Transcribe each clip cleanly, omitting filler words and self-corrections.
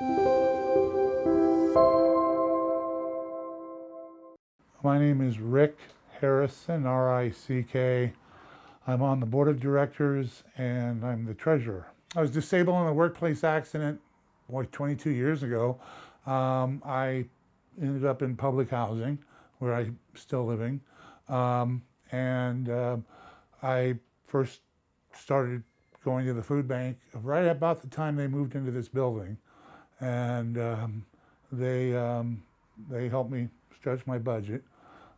My name is Rick Harrison, R-I-C-K. I'm on the board of directors and I'm the treasurer. I was disabled in a workplace accident, 22 years ago. I ended up in public housing where I'm still living. I first started going to the food bank right about the time they moved into this building. And they helped me stretch my budget.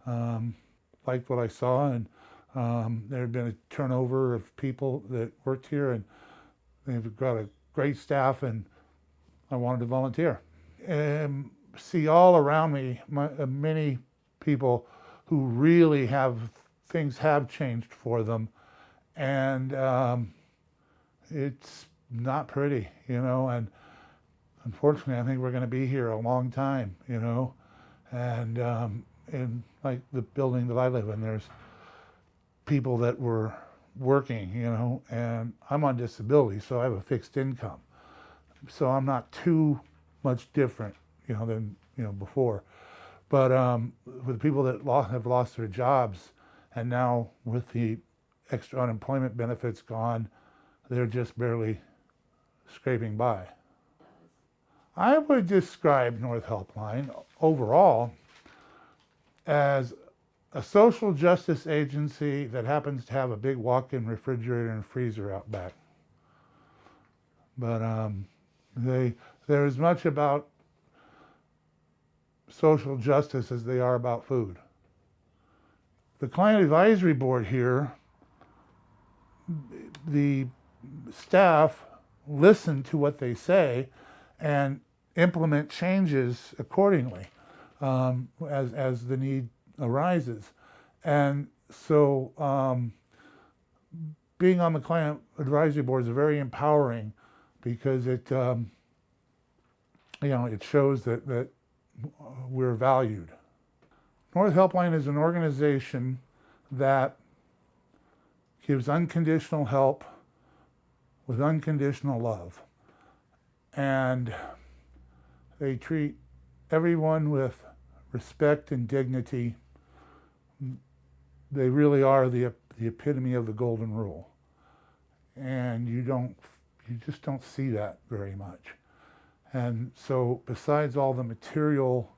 Liked what I saw, and there had been a turnover of people that worked here, and they've got a great staff, and I wanted to volunteer. See all around me many people who really things have changed for them, and it's not pretty, and unfortunately I think we're going to be here a long time, and in like the building that I live in, there's people that were working, and I'm on disability, so I have a fixed income. So I'm not too much different, than, before. But with the people that have lost their jobs, and now with the extra unemployment benefits gone, they're just barely scraping by. I would describe North Helpline overall as a social justice agency that happens to have a big walk-in refrigerator and freezer out back. But they're as much about social justice as they are about food. The client advisory board here, the staff listen to what they say and implement changes accordingly as the need arises. And so being on the client advisory board is very empowering because it it shows that we're valued. North Helpline is an organization that gives unconditional help with unconditional love. And they treat everyone with respect and dignity. They really are the epitome of the golden rule. And you just don't see that very much. And so besides all the material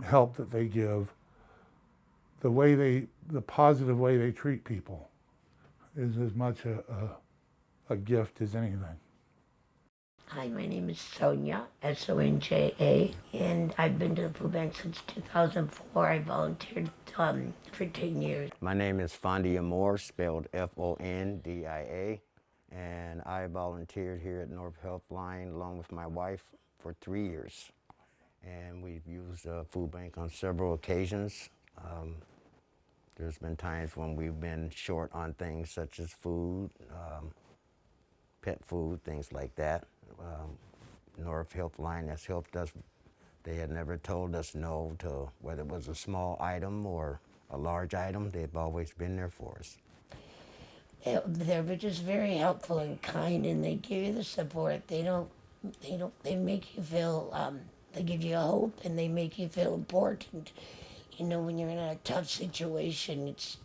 help that they give, the positive way they treat people is as much a gift as anything. Hi, my name is Sonja, Sonja, and I've been to the food bank since 2004. I volunteered for 10 years. My name is Fondia Moore, spelled Fondia, and I volunteered here at North Helpline along with my wife for 3 years. And we've used a food bank on several occasions. There's been times when we've been short on things such as food, pet food, things like that. North Helpline has helped us. They had never told us no to whether it was a small item or a large item. They've always been there for us. They're just very helpful and kind, and they give you the support. They make you feel, they give you hope, and they make you feel important. When you're in a tough situation, it's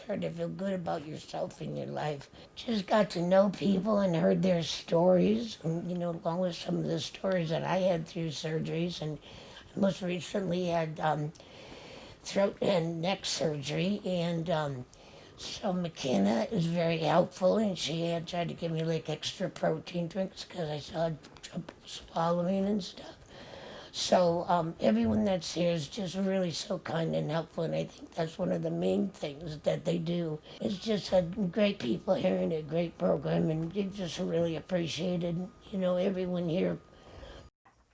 hard to feel good about yourself in your life. Just got to know people and heard their stories, and, along with some of the stories that I had through surgeries, and most recently had throat and neck surgery, and so McKenna is very helpful, and she had tried to give me like extra protein drinks because I still had trouble swallowing and stuff. So everyone that's here is just really so kind and helpful, and I think that's one of the main things that they do. It's just great people here and a great program, and you just really appreciated, everyone here.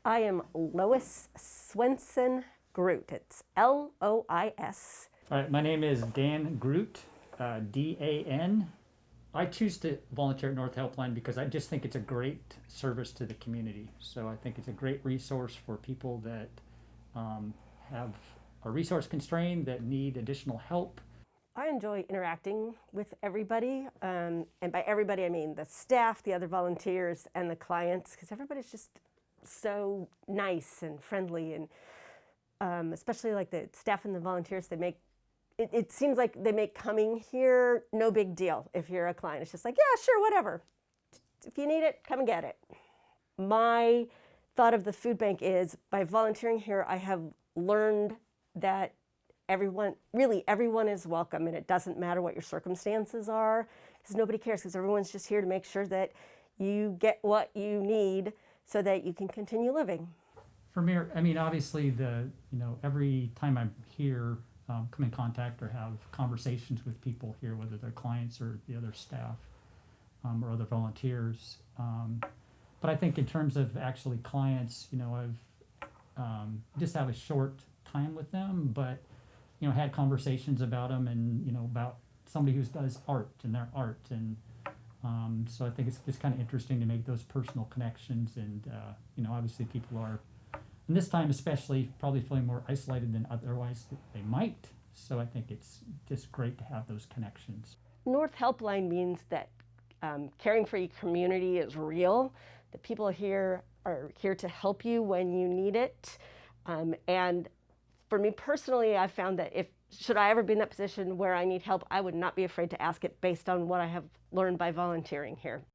I am Lois Swenson Groot. It's Lois. All right, my name is Dan Groot, D-A-N. I choose to volunteer at North Helpline because I just think it's a great service to the community. So I think it's a great resource for people that are resource constrained, that need additional help. I enjoy interacting with everybody, and by everybody I mean the staff, the other volunteers, and the clients, because everybody's just so nice and friendly, and especially like the staff and the volunteers, they make it seems like they make coming here no big deal. If you're a client, it's just like, yeah, sure, whatever. If you need it, come and get it. My thought of the food bank is, by volunteering here, I have learned that everyone is welcome, and it doesn't matter what your circumstances are, because nobody cares, because everyone's just here to make sure that you get what you need so that you can continue living. For me, I mean, obviously, every time I'm here, come in contact or have conversations with people here, whether they're clients or the other staff or other volunteers. But I think in terms of actually clients, I've just have a short time with them, but had conversations about them, and about somebody who does art and their art, and so I think it's just kind of interesting to make those personal connections, and obviously people are, and this time especially, probably feeling more isolated than otherwise they might. So I think it's just great to have those connections. North Helpline means that caring for your community is real. The people here are here to help you when you need it. And for me personally, I found that should I ever be in that position where I need help, I would not be afraid to ask it based on what I have learned by volunteering here.